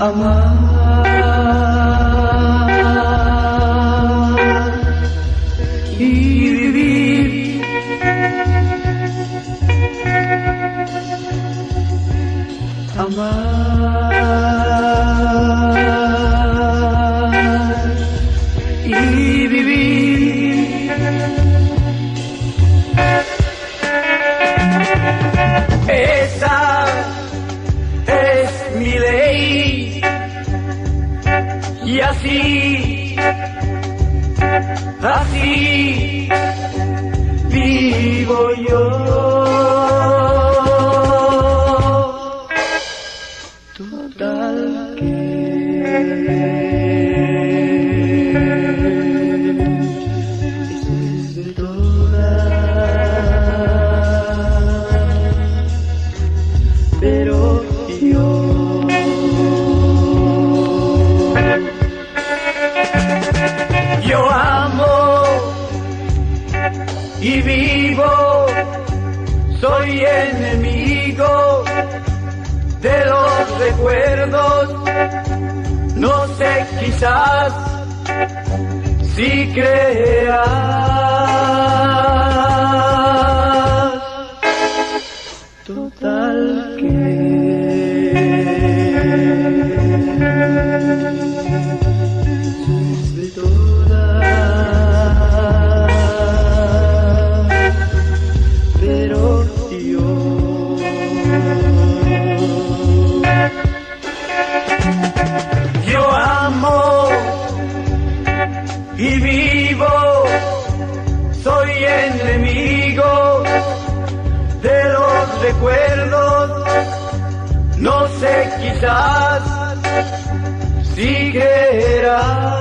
Amar y vivir, amar y vivir. Esa es mi ley. Y así vivo yo. Total que después de todas, pero yo amo y vivo, soy enemigo de los recuerdos, no sé, quizás si creerás. Total que yo amo y vivo, soy enemigo de los recuerdos, no sé, quizás si creerás.